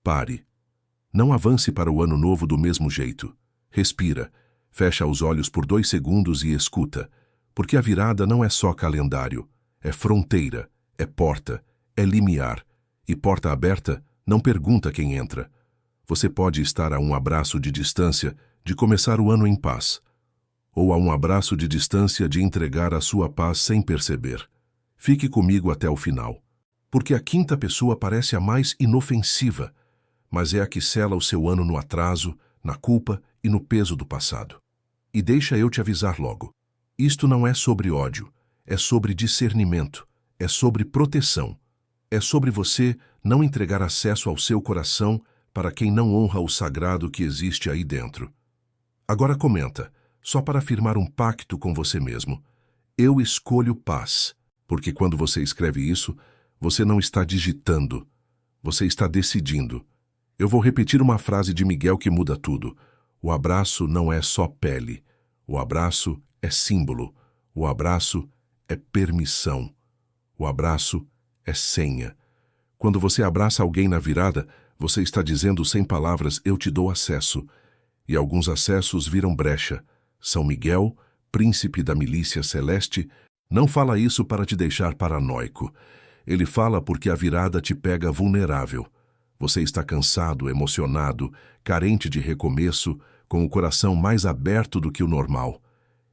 Pare. Não avance para o ano novo do mesmo jeito. Respira, fecha os olhos por 2 segundos e escuta, porque a virada não é só calendário, é fronteira, é porta, é limiar, e porta aberta não pergunta quem entra. Você pode estar a um abraço de distância de começar o ano em paz, ou a um abraço de distância de entregar a sua paz sem perceber. Fique comigo até o final, porque a quinta pessoa parece a mais inofensiva, mas é a que sela o seu ano no atraso, na culpa e no peso do passado. E deixa eu te avisar logo. Isto não é sobre ódio, é sobre discernimento, é sobre proteção. É sobre você não entregar acesso ao seu coração para quem não honra o sagrado que existe aí dentro. Agora comenta, só para firmar um pacto com você mesmo. Eu escolho paz, porque quando você escreve isso, você não está digitando, você está decidindo. Eu vou repetir uma frase de Miguel que muda tudo. O abraço não é só pele. O abraço é símbolo. O abraço é permissão. O abraço é senha. Quando você abraça alguém na virada, você está dizendo sem palavras, eu te dou acesso. E alguns acessos viram brecha. São Miguel, príncipe da milícia celeste, não fala isso para te deixar paranoico. Ele fala porque a virada te pega vulnerável. Você está cansado, emocionado, carente de recomeço, com o coração mais aberto do que o normal.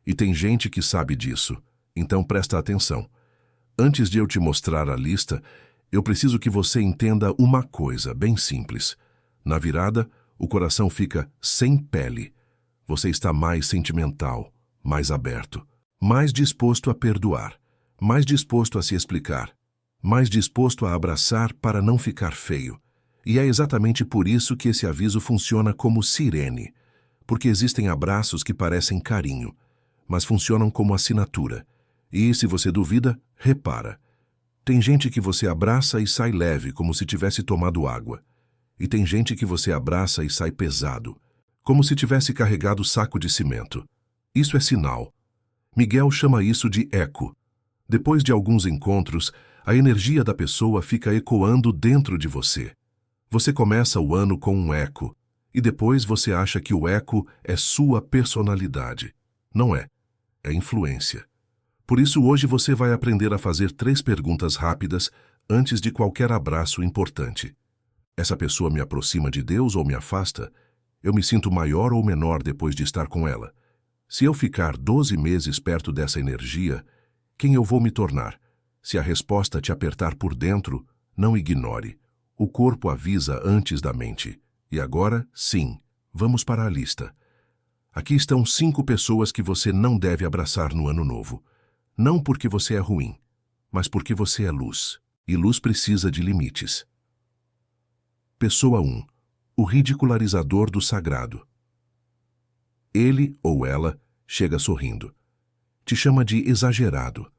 E tem gente que sabe disso. Então presta atenção. Antes de eu te mostrar a lista, eu preciso que você entenda uma coisa bem simples. Na virada, o coração fica sem pele. Você está mais sentimental, mais aberto, mais disposto a perdoar, mais disposto a se explicar, mais disposto a abraçar para não ficar feio. E é exatamente por isso que esse aviso funciona como sirene, porque existem abraços que parecem carinho, mas funcionam como assinatura. E, se você duvida, repara. Tem gente que você abraça e sai leve, como se tivesse tomado água. E tem gente que você abraça e sai pesado, como se tivesse carregado saco de cimento. Isso é sinal. Miguel chama isso de eco. Depois de alguns encontros, a energia da pessoa fica ecoando dentro de você. Você começa o ano com um eco, e depois você acha que o eco é sua personalidade. Não é. É influência. Por isso, hoje você vai aprender a fazer 3 perguntas rápidas antes de qualquer abraço importante. Essa pessoa me aproxima de Deus ou me afasta? Eu me sinto maior ou menor depois de estar com ela? Se eu ficar 12 meses perto dessa energia, quem eu vou me tornar? Se a resposta te apertar por dentro, não ignore. O corpo avisa antes da mente. E agora, sim, vamos para a lista. Aqui estão 5 pessoas que você não deve abraçar no ano novo. Não porque você é ruim, mas porque você é luz. E luz precisa de limites. Pessoa 1. O ridicularizador do sagrado. Ele ou ela chega sorrindo. Te chama de exagerado.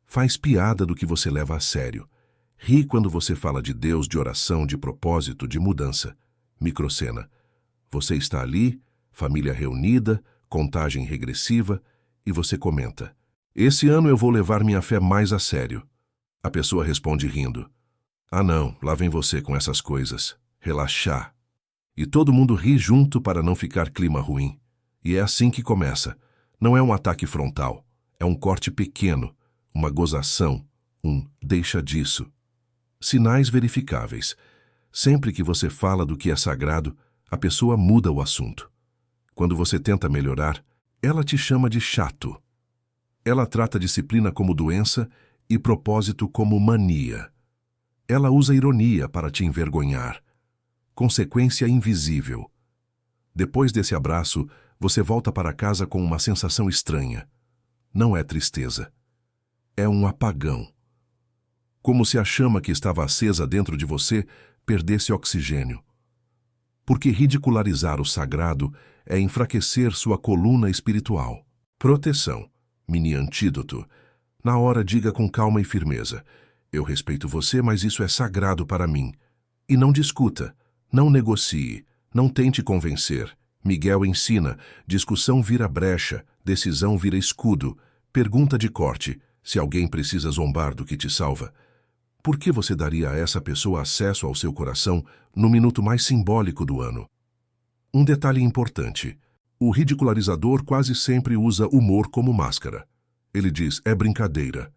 Faz piada do que você leva a sério. Ri quando você fala de Deus, de oração, de propósito, de mudança. Microcena. Você está ali, família reunida, contagem regressiva, e você comenta: esse ano eu vou levar minha fé mais a sério. A pessoa responde rindo: ah não, lá vem você com essas coisas. Relaxar. E todo mundo ri junto para não ficar clima ruim. E é assim que começa. Não é um ataque frontal. É um corte pequeno, uma gozação, um deixa disso. Sinais verificáveis. Sempre que você fala do que é sagrado, a pessoa muda o assunto. Quando você tenta melhorar, ela te chama de chato. Ela trata disciplina como doença e propósito como mania. Ela usa ironia para te envergonhar. Consequência invisível. Depois desse abraço, você volta para casa com uma sensação estranha. Não é tristeza. É um apagão. Como se a chama que estava acesa dentro de você perdesse oxigênio. Porque ridicularizar o sagrado é enfraquecer sua coluna espiritual. Proteção. Mini antídoto. Na hora, diga com calma e firmeza: eu respeito você, mas isso é sagrado para mim. E não discuta, não negocie, não tente convencer. Miguel ensina: discussão vira brecha, decisão vira escudo. Pergunta de corte: se alguém precisa zombar do que te salva. Por que você daria a essa pessoa acesso ao seu coração no minuto mais simbólico do ano? Um detalhe importante. O ridicularizador quase sempre usa humor como máscara. Ele diz, é brincadeira.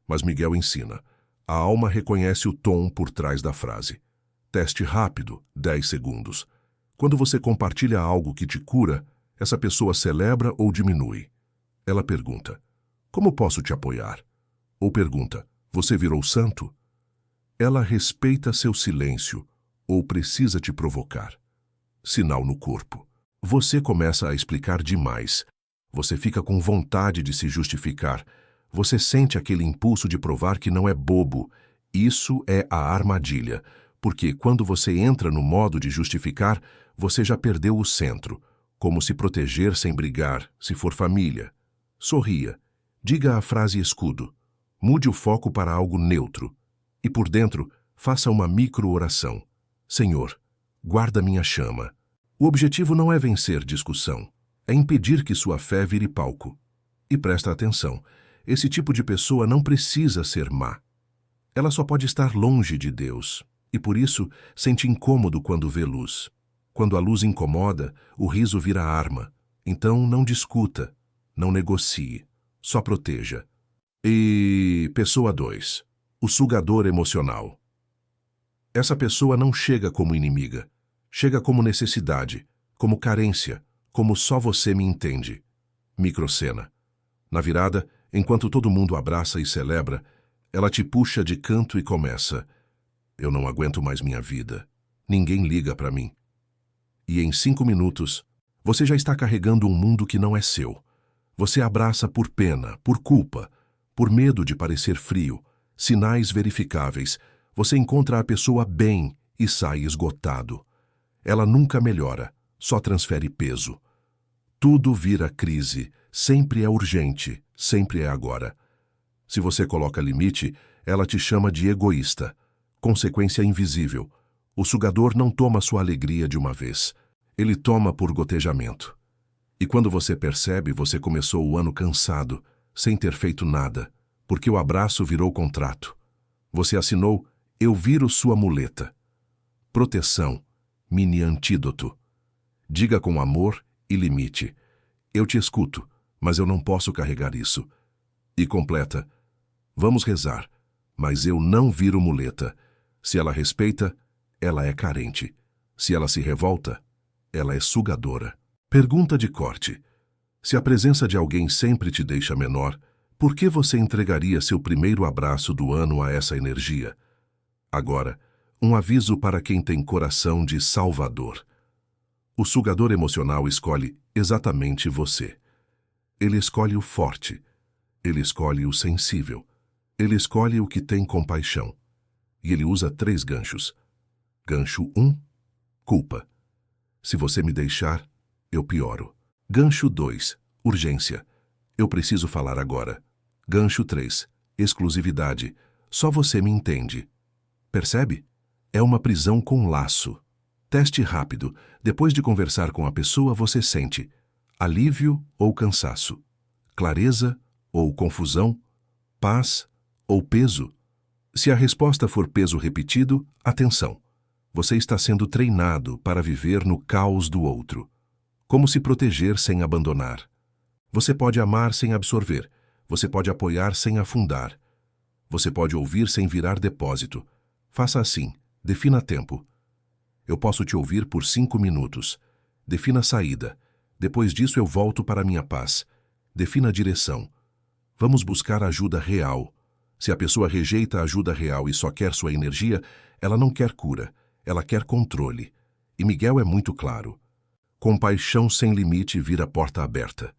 Mas Miguel ensina. A alma reconhece o tom por trás da frase. Teste rápido, 10 segundos. Quando você compartilha algo que te cura, essa pessoa celebra ou diminui. Ela pergunta, como posso te apoiar? Ou pergunta, você virou santo? Ela respeita seu silêncio ou precisa te provocar. Sinal no corpo. Você começa a explicar demais. Você fica com vontade de se justificar. Você sente aquele impulso de provar que não é bobo. Isso é a armadilha, porque quando você entra no modo de justificar, você já perdeu o centro. Como se proteger sem brigar, se for família. Sorria. Diga a frase escudo. Mude o foco para algo neutro. E por dentro, faça uma micro-oração. Senhor, guarda minha chama. O objetivo não é vencer discussão. É impedir que sua fé vire palco. E presta atenção, esse tipo de pessoa não precisa ser má. Ela só pode estar longe de Deus. E por isso, sente incômodo quando vê luz. Quando a luz incomoda, o riso vira arma. Então, não discuta, não negocie, só proteja. E pessoa 2. O sugador emocional. Essa pessoa não chega como inimiga. Chega como necessidade, como carência, como só você me entende. Microcena. Na virada, enquanto todo mundo abraça e celebra, ela te puxa de canto e começa. Eu não aguento mais minha vida. Ninguém liga para mim. E em 5 minutos, você já está carregando um mundo que não é seu. Você abraça por pena, por culpa, por medo de parecer frio. Sinais verificáveis. Você encontra a pessoa bem e sai esgotado. Ela nunca melhora, só transfere peso. Tudo vira crise, sempre é urgente, sempre é agora. Se você coloca limite, ela te chama de egoísta. Consequência invisível. O sugador não toma sua alegria de uma vez. Ele toma por gotejamento. E quando você percebe, você começou o ano cansado, sem ter feito nada, porque o abraço virou contrato. Você assinou, eu viro sua muleta. Proteção, mini antídoto. Diga com amor e limite. Eu te escuto, mas eu não posso carregar isso. E completa, vamos rezar, mas eu não viro muleta. Se ela respeita, ela é carente. Se ela se revolta, ela é sugadora. Pergunta de corte. Se a presença de alguém sempre te deixa menor, por que você entregaria seu primeiro abraço do ano a essa energia? Agora, um aviso para quem tem coração de salvador. O sugador emocional escolhe exatamente você. Ele escolhe o forte. Ele escolhe o sensível. Ele escolhe o que tem compaixão. E ele usa 3 ganchos. Gancho 1, culpa. Se você me deixar, eu pioro. Gancho 2, urgência. Eu preciso falar agora. Gancho 3, exclusividade. Só você me entende. Percebe? É uma prisão com laço. Teste rápido. Depois de conversar com a pessoa, você sente alívio ou cansaço, clareza ou confusão, paz ou peso. Se a resposta for peso repetido, atenção. Você está sendo treinado para viver no caos do outro. Como se proteger sem abandonar. Você pode amar sem absorver. Você pode apoiar sem afundar. Você pode ouvir sem virar depósito. Faça assim. Defina tempo. Eu posso te ouvir por 5 minutos. Defina saída. Depois disso eu volto para minha paz. Defina a direção. Vamos buscar ajuda real. Se a pessoa rejeita a ajuda real e só quer sua energia, ela não quer cura. Ela quer controle. E Miguel é muito claro. Compaixão sem limite vira porta aberta.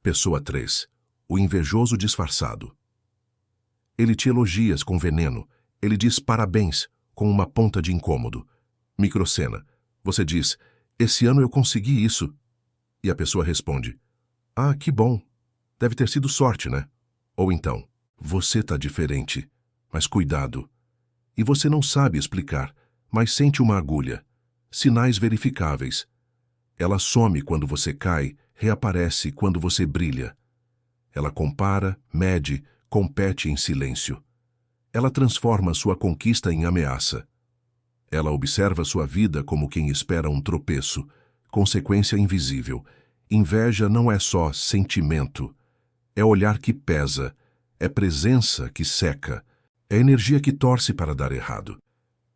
Pessoa 3. O invejoso disfarçado. Ele te elogia com veneno. Ele diz parabéns, com uma ponta de incômodo. Microcena. Você diz, esse ano eu consegui isso. E a pessoa responde, ah, que bom. Deve ter sido sorte, né? Ou então, você tá diferente. Mas cuidado. E você não sabe explicar, mas sente uma agulha. Sinais verificáveis. Ela some quando você cai, reaparece quando você brilha. Ela compara, mede, compete em silêncio. Ela transforma sua conquista em ameaça. Ela observa sua vida como quem espera um tropeço, consequência invisível. Inveja não é só sentimento. É olhar que pesa, é presença que seca, é energia que torce para dar errado.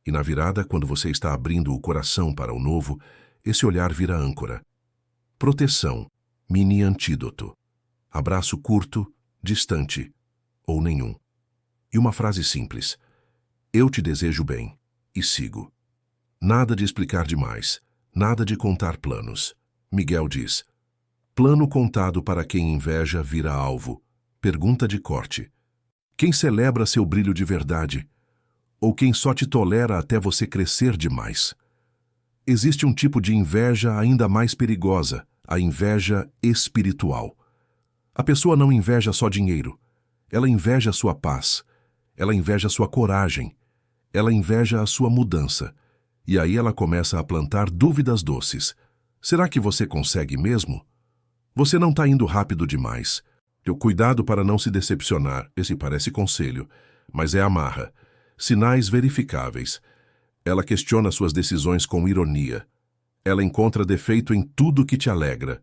E na virada, quando você está abrindo o coração para o novo, esse olhar vira âncora. Proteção, mini antídoto. Abraço curto, distante, ou nenhum. E uma frase simples: eu te desejo bem, e sigo. Nada de explicar demais, nada de contar planos. Miguel diz: plano contado para quem inveja vira alvo. Pergunta de corte: quem celebra seu brilho de verdade? Ou quem só te tolera até você crescer demais? Existe um tipo de inveja ainda mais perigosa, a inveja espiritual. A pessoa não inveja só dinheiro. Ela inveja sua paz. Ela inveja sua coragem. Ela inveja a sua mudança. E aí ela começa a plantar dúvidas doces. Será que você consegue mesmo? Você não está indo rápido demais. Cuidado para não se decepcionar. Esse parece conselho, mas é amarra. Sinais verificáveis. Ela questiona suas decisões com ironia. Ela encontra defeito em tudo que te alegra.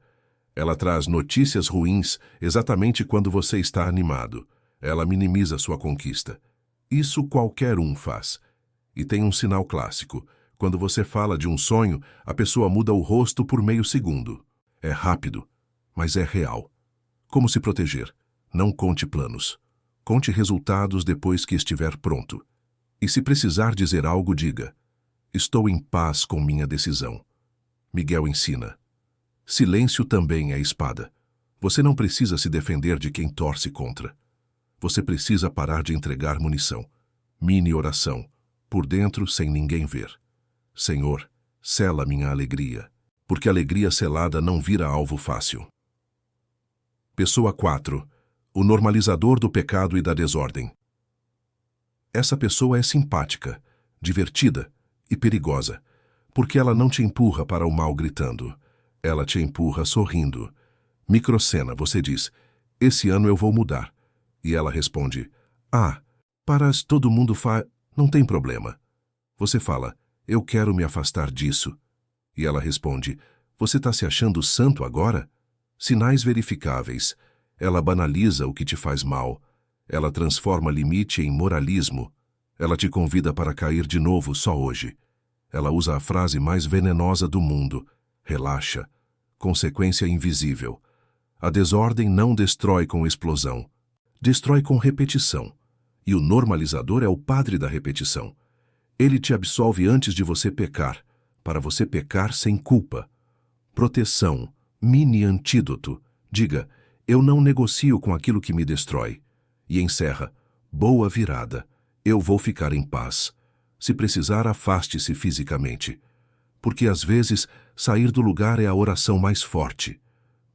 Ela traz notícias ruins exatamente quando você está animado. Ela minimiza sua conquista. Isso qualquer um faz. E tem um sinal clássico. Quando você fala de um sonho, a pessoa muda o rosto por meio segundo. É rápido, mas é real. Como se proteger? Não conte planos. Conte resultados depois que estiver pronto. E se precisar dizer algo, diga: estou em paz com minha decisão. Miguel ensina: silêncio também é espada. Você não precisa se defender de quem torce contra. Você precisa parar de entregar munição. Mini oração, por dentro sem ninguém ver. Senhor, sela minha alegria, porque alegria selada não vira alvo fácil. Pessoa 4. O normalizador do pecado e da desordem. Essa pessoa é simpática, divertida e perigosa, porque ela não te empurra para o mal gritando. Ela te empurra sorrindo. Microcena, você diz: esse ano eu vou mudar. E ela responde: todo mundo não tem problema. Você fala: eu quero me afastar disso. E ela responde: você está se achando santo agora? Sinais verificáveis. Ela banaliza o que te faz mal. Ela transforma limite em moralismo. Ela te convida para cair de novo só hoje. Ela usa a frase mais venenosa do mundo: relaxa. Consequência invisível. A desordem não destrói com explosão. Destrói com repetição. E o normalizador é o padre da repetição. Ele te absolve antes de você pecar, para você pecar sem culpa. Proteção, mini antídoto. Diga: eu não negocio com aquilo que me destrói. E encerra: boa virada. Eu vou ficar em paz. Se precisar, afaste-se fisicamente. Porque às vezes, sair do lugar é a oração mais forte.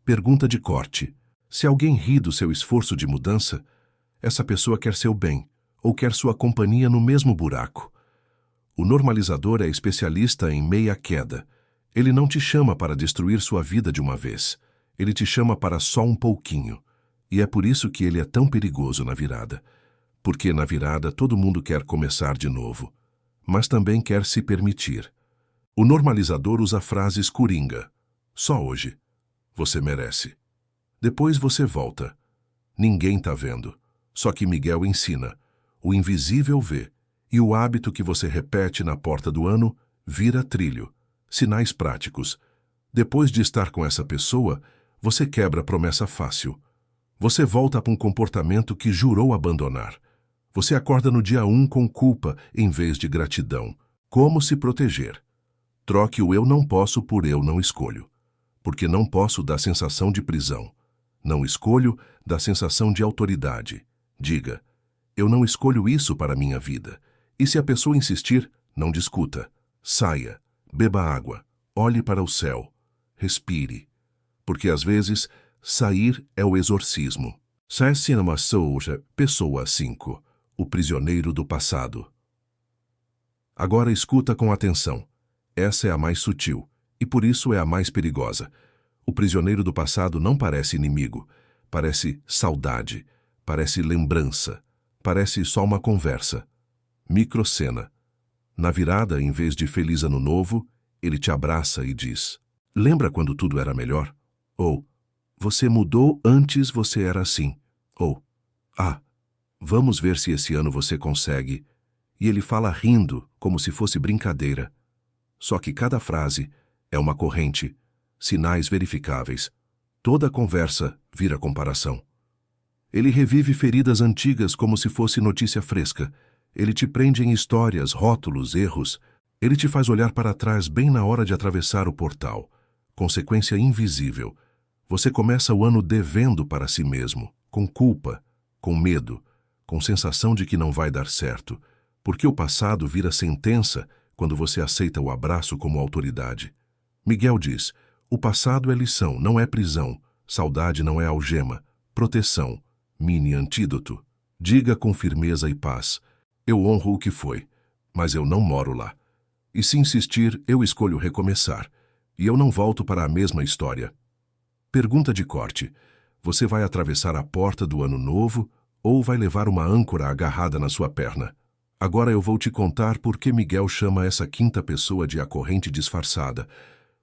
Pergunta de corte: se alguém ri do seu esforço de mudança, essa pessoa quer seu bem, ou quer sua companhia no mesmo buraco. O normalizador é especialista em meia queda. Ele não te chama para destruir sua vida de uma vez. Ele te chama para só um pouquinho. E é por isso que ele é tão perigoso na virada. Porque na virada todo mundo quer começar de novo, mas também quer se permitir. O normalizador usa frases coringa. Só hoje. Você merece. Depois você volta. Ninguém tá vendo. Só que Miguel ensina. O invisível vê. E o hábito que você repete na porta do ano vira trilho. Sinais práticos. Depois de estar com essa pessoa, você quebra a promessa fácil. Você volta para um comportamento que jurou abandonar. Você acorda no dia 1 com culpa em vez de gratidão. Como se proteger? Troque o eu não posso por eu não escolho. Porque não posso dá sensação de prisão. Não escolho dá sensação de autoridade. Diga: eu não escolho isso para a minha vida. E se a pessoa insistir, não discuta. Saia, beba água, olhe para o céu, respire. Porque às vezes, sair é o exorcismo. Cinema Souja, Pessoa 5. O prisioneiro do passado. Agora escuta com atenção. Essa é a mais sutil, e por isso é a mais perigosa. O prisioneiro do passado não parece inimigo, parece saudade, parece lembrança, Parece só uma conversa. Microcena. Na virada, em vez de Feliz Ano Novo, ele te abraça e diz: lembra quando tudo era melhor? Ou, você mudou, antes você era assim. Ou, vamos ver se esse ano você consegue. E ele fala rindo, como se fosse brincadeira. Só que cada frase é uma corrente, sinais verificáveis. Toda conversa vira comparação. Ele revive feridas antigas como se fosse notícia fresca. Ele te prende em histórias, rótulos, erros. Ele te faz olhar para trás bem na hora de atravessar o portal. Consequência invisível. Você começa o ano devendo para si mesmo, com culpa, com medo, com sensação de que não vai dar certo, porque o passado vira sentença quando você aceita o abraço como autoridade. Miguel diz: o passado é lição, não é prisão. Saudade não é algema. Proteção. Mini antídoto. Diga com firmeza e paz: eu honro o que foi, mas eu não moro lá. E se insistir, eu escolho recomeçar. E eu não volto para a mesma história. Pergunta de corte: você vai atravessar a porta do ano novo ou vai levar uma âncora agarrada na sua perna? Agora eu vou te contar por que Miguel chama essa quinta pessoa de a corrente disfarçada.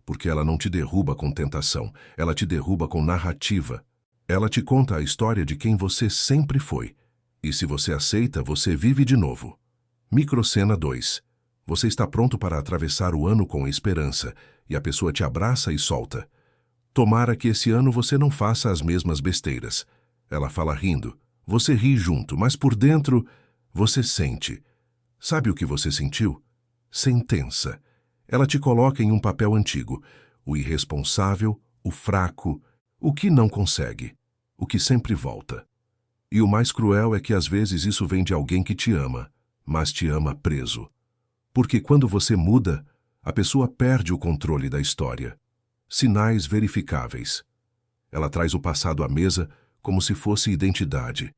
Porque ela não te derruba com tentação, ela te derruba com narrativa. Ela te conta a história de quem você sempre foi. E se você aceita, você vive de novo. Microcena 2. Você está pronto para atravessar o ano com esperança, e a pessoa te abraça e solta. Tomara que esse ano você não faça as mesmas besteiras. Ela fala rindo. Você ri junto, mas por dentro você sente. Sabe o que você sentiu? Sentença. Ela te coloca em um papel antigo. O irresponsável, o fraco, o que não consegue, o que sempre volta. E o mais cruel é que às vezes isso vem de alguém que te ama, mas te ama preso. Porque quando você muda, a pessoa perde o controle da história. Sinais verificáveis. Ela traz o passado à mesa como se fosse identidade.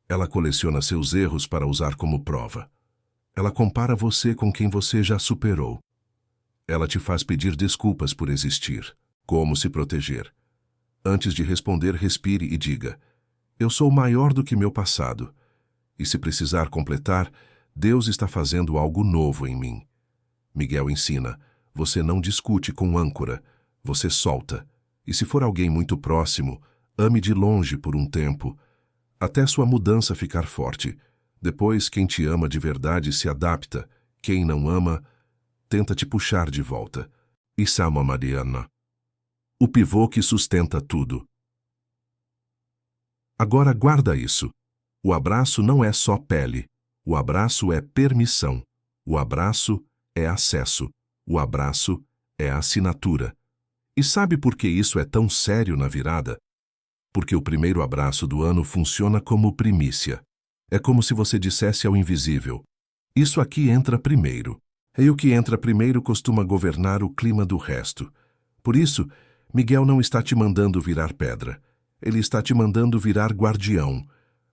Ela coleciona seus erros para usar como prova. Ela compara você com quem você já superou. Ela te faz pedir desculpas por existir. Como se proteger? Antes de responder, respire e diga: eu sou maior do que meu passado. E se precisar completar, Deus está fazendo algo novo em mim. Miguel ensina: você não discute com âncora, você solta. E se for alguém muito próximo, ame de longe por um tempo, até sua mudança ficar forte. Depois, quem te ama de verdade se adapta. Quem não ama, tenta te puxar de volta. Isama Mariana. O pivô que sustenta tudo. Agora guarda isso. O abraço não é só pele. O abraço é permissão. O abraço é acesso. O abraço é assinatura. E sabe por que isso é tão sério na virada? Porque o primeiro abraço do ano funciona como primícia. É como se você dissesse ao invisível: isso aqui entra primeiro. E o que entra primeiro costuma governar o clima do resto. Por isso, Miguel não está te mandando virar pedra. Ele está te mandando virar guardião.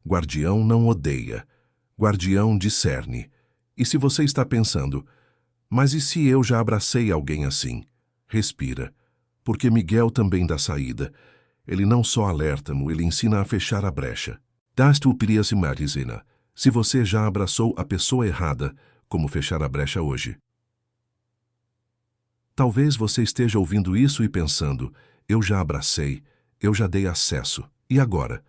Guardião não odeia. Guardião discerne. E se você está pensando: mas e se eu já abracei alguém assim? Respira. Porque Miguel também dá saída. Ele não só alerta-mo, ele ensina a fechar a brecha. Das-tu pirias imarizina. Se você já abraçou a pessoa errada, como fechar a brecha hoje? Talvez você esteja ouvindo isso e pensando: eu já abracei, eu já dei acesso. E agora?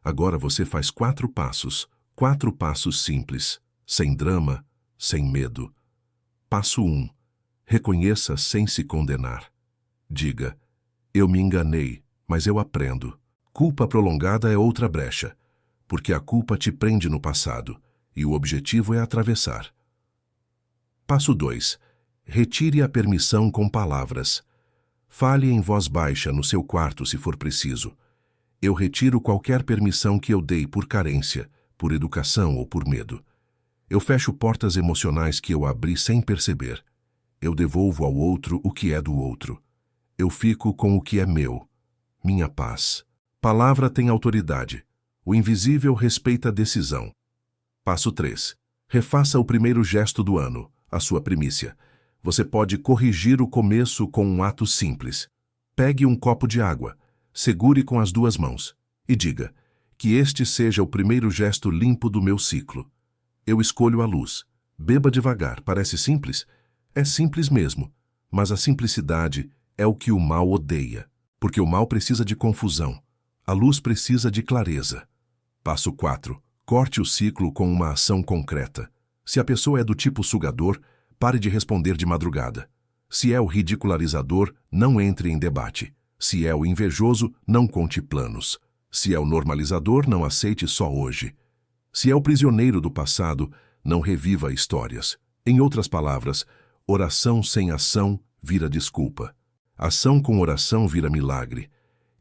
Agora você faz 4 passos. 4 passos simples, sem drama, sem medo. Passo 1. Reconheça sem se condenar. Diga: eu me enganei, mas eu aprendo. Culpa prolongada é outra brecha, porque a culpa te prende no passado, e o objetivo é atravessar. Passo 2. Retire a permissão com palavras. Fale em voz baixa no seu quarto se for preciso. Eu retiro qualquer permissão que eu dei por carência, por educação ou por medo. Eu fecho portas emocionais que eu abri sem perceber. Eu devolvo ao outro o que é do outro. Eu fico com o que é meu. Minha paz. Palavra tem autoridade. O invisível respeita a decisão. Passo 3. Refaça o primeiro gesto do ano, a sua primícia. Você pode corrigir o começo com um ato simples. Pegue um copo de água, segure com as 2 mãos e diga: Que este seja o primeiro gesto limpo do meu ciclo. Eu escolho a luz. Beba devagar. Parece simples? É simples mesmo. Mas a simplicidade é o que o mal odeia. Porque o mal precisa de confusão. A luz precisa de clareza. Passo 4. Corte o ciclo com uma ação concreta. Se a pessoa é do tipo sugador, pare de responder de madrugada. Se é o ridicularizador, não entre em debate. Se é o invejoso, não conte planos. Se é o normalizador, não aceite só hoje. Se é o prisioneiro do passado, não reviva histórias. Em outras palavras, oração sem ação vira desculpa. Ação com oração vira milagre.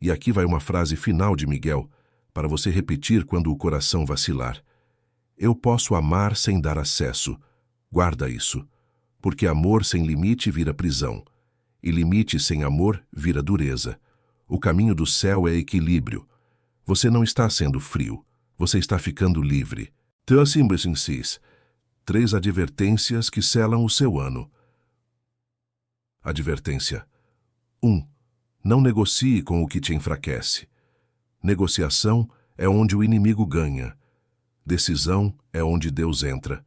E aqui vai uma frase final de Miguel, para você repetir quando o coração vacilar. Eu posso amar sem dar acesso. Guarda isso. Porque amor sem limite vira prisão. E limite sem amor vira dureza. O caminho do céu é equilíbrio. Você não está sendo frio. Você está ficando livre. T-A-S-I-M-B-S-I-N-S-I-S. 3 advertências que selam o seu ano. Advertência. 1. Não negocie com o que te enfraquece. Negociação é onde o inimigo ganha. Decisão é onde Deus entra.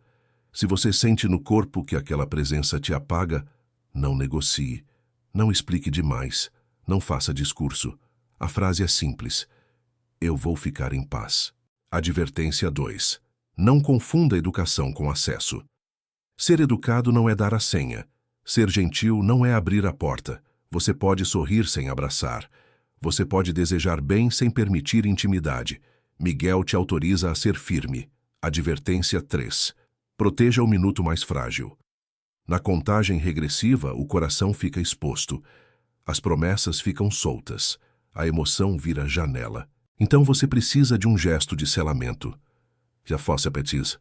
Se você sente no corpo que aquela presença te apaga, não negocie. Não explique demais. Não faça discurso. A frase é simples. Eu vou ficar em paz. Advertência 2. Não confunda educação com acesso. Ser educado não é dar a senha. Ser gentil não é abrir a porta. Você pode sorrir sem abraçar. Você pode desejar bem sem permitir intimidade. Miguel te autoriza a ser firme. Advertência 3. Proteja o minuto mais frágil. Na contagem regressiva, o coração fica exposto. As promessas ficam soltas. A emoção vira janela. Então você precisa de um gesto de selamento. Já fosse apetite.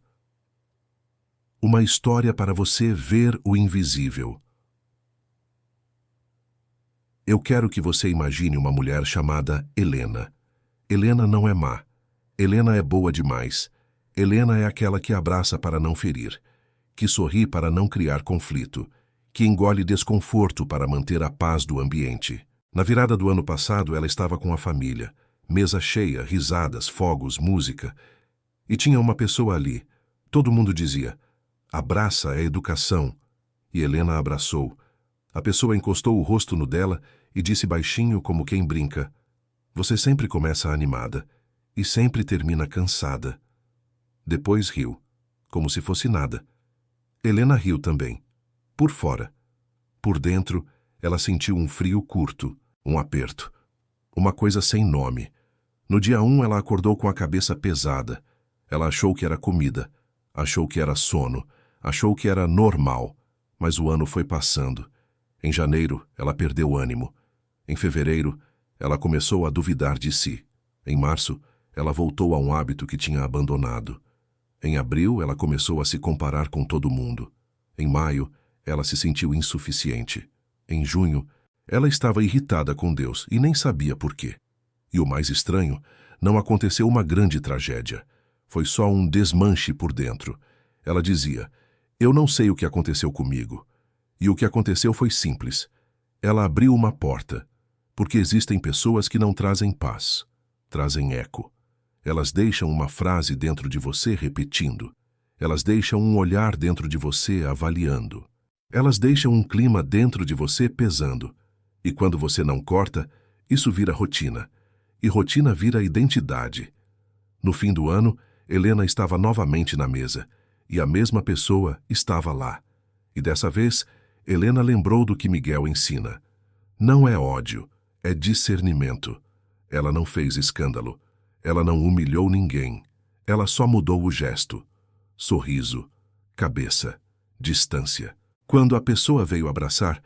Uma história para você ver o invisível. Eu quero que você imagine uma mulher chamada Helena. Helena não é má. Helena é boa demais. Helena é aquela que abraça para não ferir, que sorri para não criar conflito, que engole desconforto para manter a paz do ambiente. Na virada do ano passado, ela estava com a família, mesa cheia, risadas, fogos, música. E tinha uma pessoa ali. Todo mundo dizia, abraça a educação. E Helena abraçou. A pessoa encostou o rosto no dela e disse baixinho como quem brinca, você sempre começa animada e sempre termina cansada. Depois riu, como se fosse nada. Helena riu também, por fora. Por dentro, ela sentiu um frio curto, um aperto, uma coisa sem nome. No dia 1, ela acordou com a cabeça pesada. Ela achou que era comida, achou que era sono, achou que era normal, mas o ano foi passando. Em janeiro, ela perdeu o ânimo. Em fevereiro, ela começou a duvidar de si. Em março, ela voltou a um hábito que tinha abandonado. Em abril, ela começou a se comparar com todo mundo. Em maio, ela se sentiu insuficiente. Em junho, ela estava irritada com Deus e nem sabia por quê. E o mais estranho, não aconteceu uma grande tragédia. Foi só um desmanche por dentro. Ela dizia, eu não sei o que aconteceu comigo. E o que aconteceu foi simples. Ela abriu uma porta, porque existem pessoas que não trazem paz, trazem eco. Elas deixam uma frase dentro de você repetindo. Elas deixam um olhar dentro de você avaliando. Elas deixam um clima dentro de você pesando. E quando você não corta, isso vira rotina. E rotina vira identidade. No fim do ano, Helena estava novamente na mesa. E a mesma pessoa estava lá. E dessa vez, Helena lembrou do que Miguel ensina. Não é ódio, é discernimento. Ela não fez escândalo. Ela não humilhou ninguém. Ela só mudou o gesto. Sorriso, cabeça, distância. Quando a pessoa veio abraçar,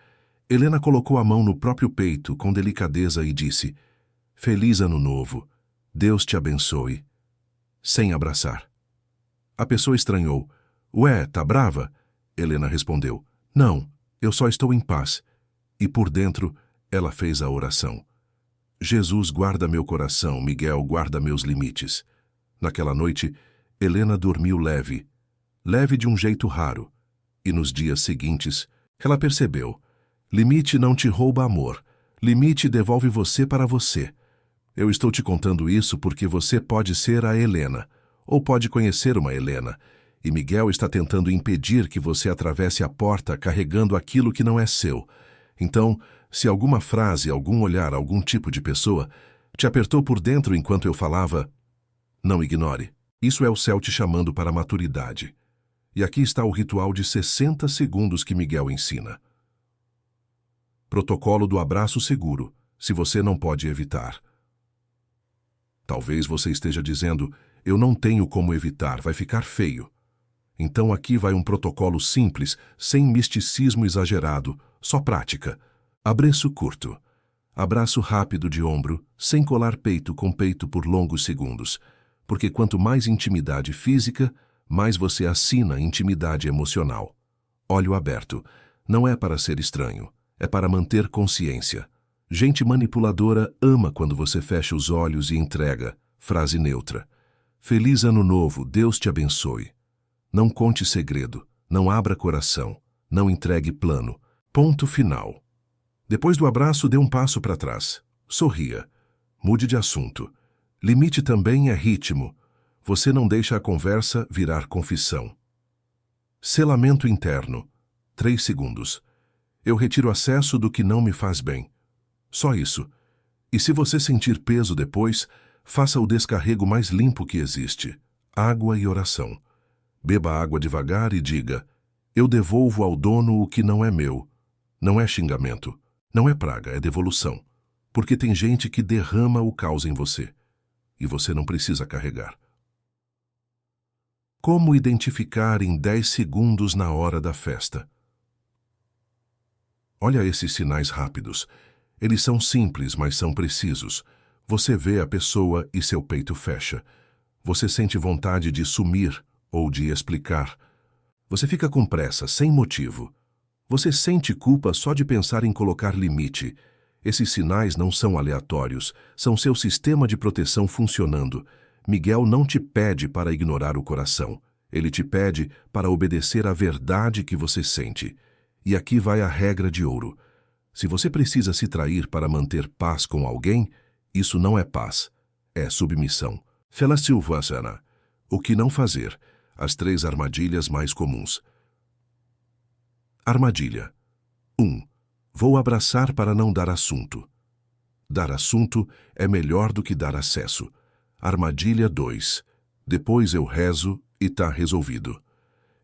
Helena colocou a mão no próprio peito com delicadeza e disse, Feliz Ano Novo, Deus te abençoe. Sem abraçar. A pessoa estranhou. Ué, tá brava? Helena respondeu, não, eu só estou em paz. E por dentro, ela fez a oração. Jesus guarda meu coração, Miguel guarda meus limites. Naquela noite, Helena dormiu leve. Leve de um jeito raro. E nos dias seguintes, ela percebeu. Limite não te rouba amor. Limite devolve você para você. Eu estou te contando isso porque você pode ser a Helena, ou pode conhecer uma Helena, e Miguel está tentando impedir que você atravesse a porta carregando aquilo que não é seu. Então, se alguma frase, algum olhar, algum tipo de pessoa te apertou por dentro enquanto eu falava, não ignore. Isso é o céu te chamando para a maturidade. E aqui está o ritual de 60 segundos que Miguel ensina. Protocolo do abraço seguro, se você não pode evitar. Talvez você esteja dizendo, eu não tenho como evitar, vai ficar feio. Então aqui vai um protocolo simples, sem misticismo exagerado, só prática. Abraço curto. Abraço rápido de ombro, sem colar peito com peito por longos segundos. Porque quanto mais intimidade física, mais você assina intimidade emocional. Olho aberto. Não é para ser estranho, é para manter consciência. Gente manipuladora ama quando você fecha os olhos e entrega. Frase neutra. Feliz Ano Novo, Deus te abençoe. Não conte segredo, não abra coração, não entregue plano. Ponto final. Depois do abraço, dê um passo para trás. Sorria. Mude de assunto. Limite também é ritmo. Você não deixa a conversa virar confissão. Selamento interno. 3 segundos. Eu retiro acesso do que não me faz bem. Só isso. E se você sentir peso depois, faça o descarrego mais limpo que existe. Água e oração. Beba água devagar e diga, eu devolvo ao dono o que não é meu. Não é xingamento. Não é praga, é devolução. Porque tem gente que derrama o caos em você. E você não precisa carregar. Como identificar em 10 segundos na hora da festa? Olha esses sinais rápidos. Eles são simples, mas são precisos. Você vê a pessoa e seu peito fecha. Você sente vontade de sumir ou de explicar. Você fica com pressa, sem motivo. Você sente culpa só de pensar em colocar limite. Esses sinais não são aleatórios, são seu sistema de proteção funcionando. Miguel não te pede para ignorar o coração. Ele te pede para obedecer à verdade que você sente. E aqui vai a regra de ouro. Se você precisa se trair para manter paz com alguém, isso não é paz, é submissão. Felasilvasana. O que não fazer? As 3 armadilhas mais comuns. Armadilha. 1. Vou abraçar para não dar assunto. Dar assunto é melhor do que dar acesso. Armadilha 2. Depois eu rezo e tá resolvido.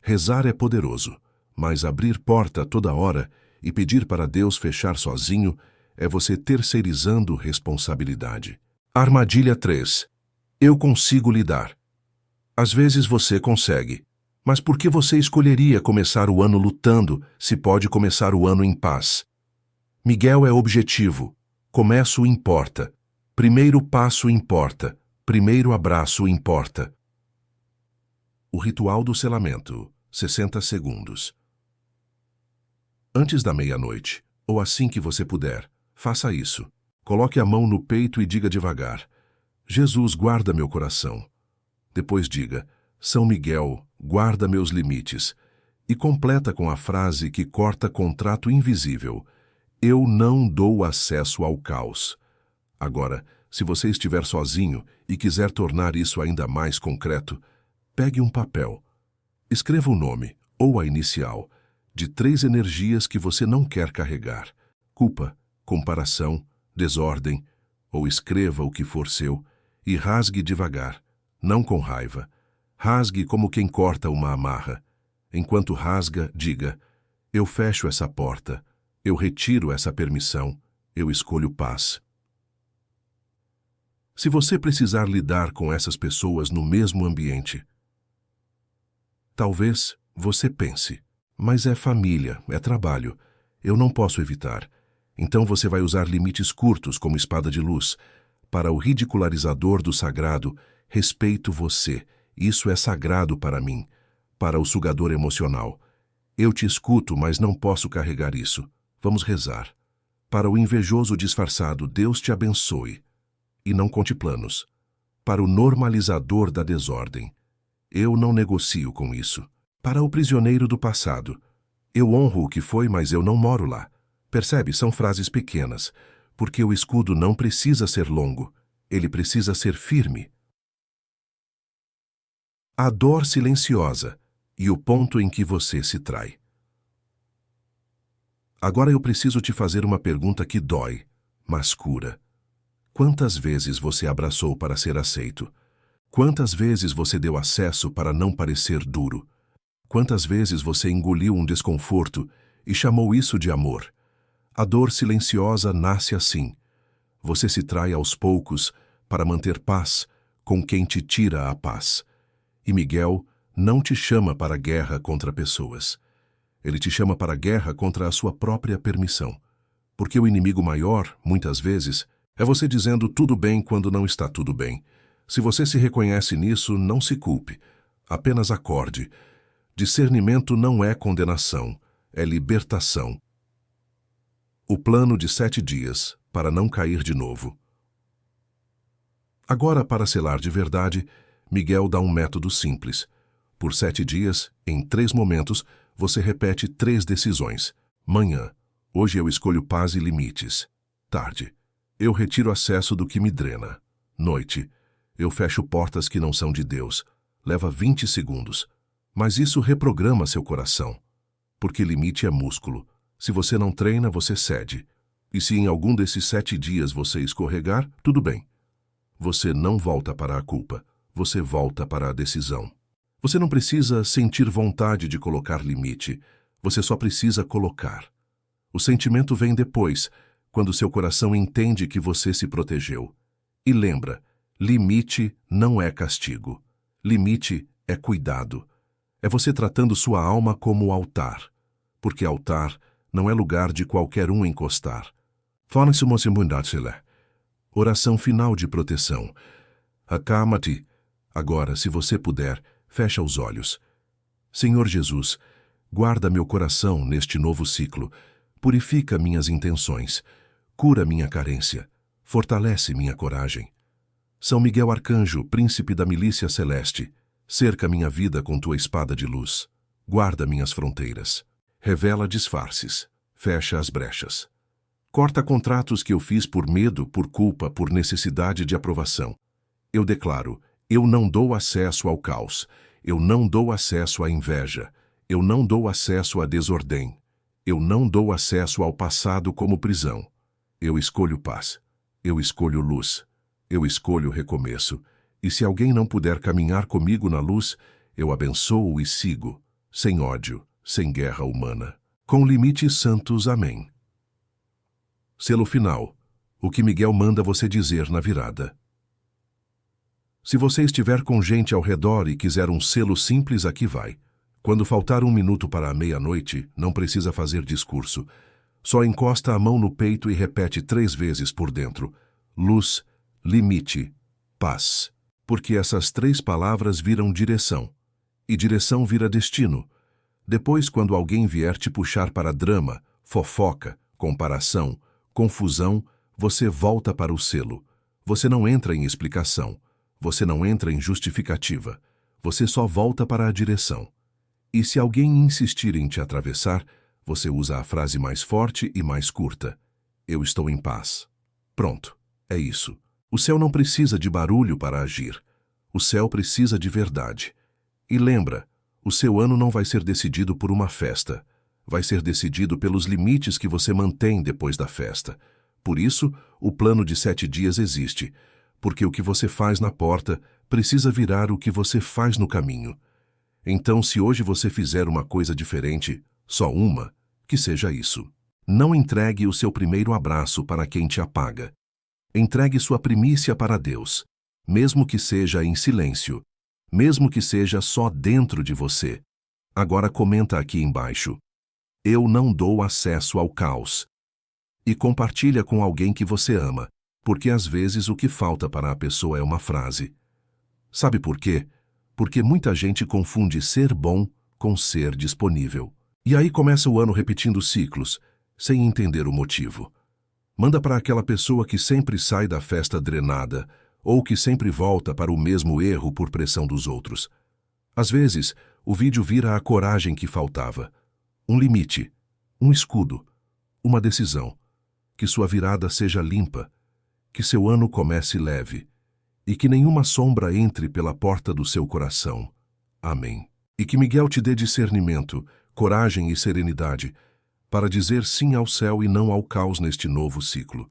Rezar é poderoso, mas abrir porta toda hora e pedir para Deus fechar sozinho é você terceirizando responsabilidade. Armadilha 3. Eu consigo lidar. Às vezes você consegue. Mas por que você escolheria começar o ano lutando se pode começar o ano em paz? Miguel é objetivo. Começo importa. Primeiro passo importa. Primeiro abraço importa. O ritual do selamento. 60 segundos. Antes da meia-noite, ou assim que você puder, faça isso. Coloque a mão no peito e diga devagar: Jesus, guarda meu coração. Depois diga: São Miguel, guarda meus limites. E completa com a frase que corta contrato invisível: eu não dou acesso ao caos. Agora, se você estiver sozinho e quiser tornar isso ainda mais concreto, pegue um papel. Escreva o nome, ou a inicial, de 3 energias que você não quer carregar: culpa, comparação, desordem, ou escreva o que for seu e rasgue devagar, não com raiva. Rasgue como quem corta uma amarra. Enquanto rasga, diga: eu fecho essa porta, eu retiro essa permissão, eu escolho paz. Se você precisar lidar com essas pessoas no mesmo ambiente, talvez você pense, mas é família, é trabalho, eu não posso evitar. Então você vai usar limites curtos como espada de luz. Para o ridicularizador do sagrado, respeito você, isso é sagrado para mim. Para o sugador emocional, eu te escuto, mas não posso carregar isso. Vamos rezar. Para o invejoso disfarçado, Deus te abençoe. E não conte planos. Para o normalizador da desordem, eu não negocio com isso. Para o prisioneiro do passado, eu honro o que foi, mas eu não moro lá. Percebe? São frases pequenas, porque o escudo não precisa ser longo. Ele precisa ser firme. A dor silenciosa e o ponto em que você se trai. Agora eu preciso te fazer uma pergunta que dói, mas cura. Quantas vezes você abraçou para ser aceito? Quantas vezes você deu acesso para não parecer duro? Quantas vezes você engoliu um desconforto e chamou isso de amor? A dor silenciosa nasce assim. Você se trai aos poucos para manter paz com quem te tira a paz. E Miguel não te chama para a guerra contra pessoas. Ele te chama para a guerra contra a sua própria permissão. Porque o inimigo maior, muitas vezes, é você dizendo tudo bem quando não está tudo bem. Se você se reconhece nisso, não se culpe. Apenas acorde. Discernimento não é condenação, é libertação. O plano de 7 dias, para não cair de novo. Agora, para selar de verdade, Miguel dá um método simples. Por 7 dias, em 3 momentos, você repete 3 decisões. Manhã, hoje eu escolho paz e limites. Tarde, eu retiro acesso do que me drena. Noite, eu fecho portas que não são de Deus. Leva 20 segundos. Mas isso reprograma seu coração. Porque limite é músculo. Se você não treina, você cede. E se em algum desses 7 dias você escorregar, tudo bem. Você não volta para a culpa. Você volta para a decisão. Você não precisa sentir vontade de colocar limite. Você só precisa colocar. O sentimento vem depois, quando seu coração entende que você se protegeu. E lembra, limite não é castigo. Limite é cuidado. É você tratando sua alma como altar. Porque altar não é lugar de qualquer um encostar. Oração final de proteção. Acalma-te. Agora, se você puder, fecha os olhos. Senhor Jesus, guarda meu coração neste novo ciclo. Purifica minhas intenções. Cura minha carência. Fortalece minha coragem. São Miguel Arcanjo, príncipe da milícia celeste, cerca minha vida com tua espada de luz. Guarda minhas fronteiras. Revela disfarces. Fecha as brechas. Corta contratos que eu fiz por medo, por culpa, por necessidade de aprovação. Eu declaro, eu não dou acesso ao caos. Eu não dou acesso à inveja. Eu não dou acesso à desordem. Eu não dou acesso ao passado como prisão. Eu escolho paz. Eu escolho luz. Eu escolho recomeço. E se alguém não puder caminhar comigo na luz, eu abençoo e sigo, sem ódio, sem guerra humana. Com limites santos, amém. Selo final. O que Miguel manda você dizer na virada. Se você estiver com gente ao redor e quiser um selo simples, aqui vai. Quando faltar 1 minuto para a meia-noite, não precisa fazer discurso. Só encosta a mão no peito e repete 3 vezes por dentro. Luz, limite, paz. Porque essas 3 palavras viram direção. E direção vira destino. Depois, quando alguém vier te puxar para drama, fofoca, comparação, confusão, você volta para o selo. Você não entra em explicação. Você não entra em justificativa. Você só volta para a direção. E se alguém insistir em te atravessar, você usa a frase mais forte e mais curta. Eu estou em paz. Pronto. É isso. O céu não precisa de barulho para agir. O céu precisa de verdade. E lembra, o seu ano não vai ser decidido por uma festa. Vai ser decidido pelos limites que você mantém depois da festa. Por isso, o plano de 7 dias existe. Porque o que você faz na porta precisa virar o que você faz no caminho. Então, se hoje você fizer uma coisa diferente, só uma, que seja isso. Não entregue o seu primeiro abraço para quem te apaga. Entregue sua primícia para Deus, mesmo que seja em silêncio, mesmo que seja só dentro de você. Agora comenta aqui embaixo. Eu não dou acesso ao caos. E compartilha com alguém que você ama, porque às vezes o que falta para a pessoa é uma frase. Sabe por quê? Porque muita gente confunde ser bom com ser disponível. E aí começa o ano repetindo ciclos, sem entender o motivo. Manda para aquela pessoa que sempre sai da festa drenada, ou que sempre volta para o mesmo erro por pressão dos outros. Às vezes, o vídeo vira a coragem que faltava. Um limite, um escudo, uma decisão. Que sua virada seja limpa. Que seu ano comece leve e que nenhuma sombra entre pela porta do seu coração. Amém. E que Miguel te dê discernimento, coragem e serenidade para dizer sim ao céu e não ao caos neste novo ciclo.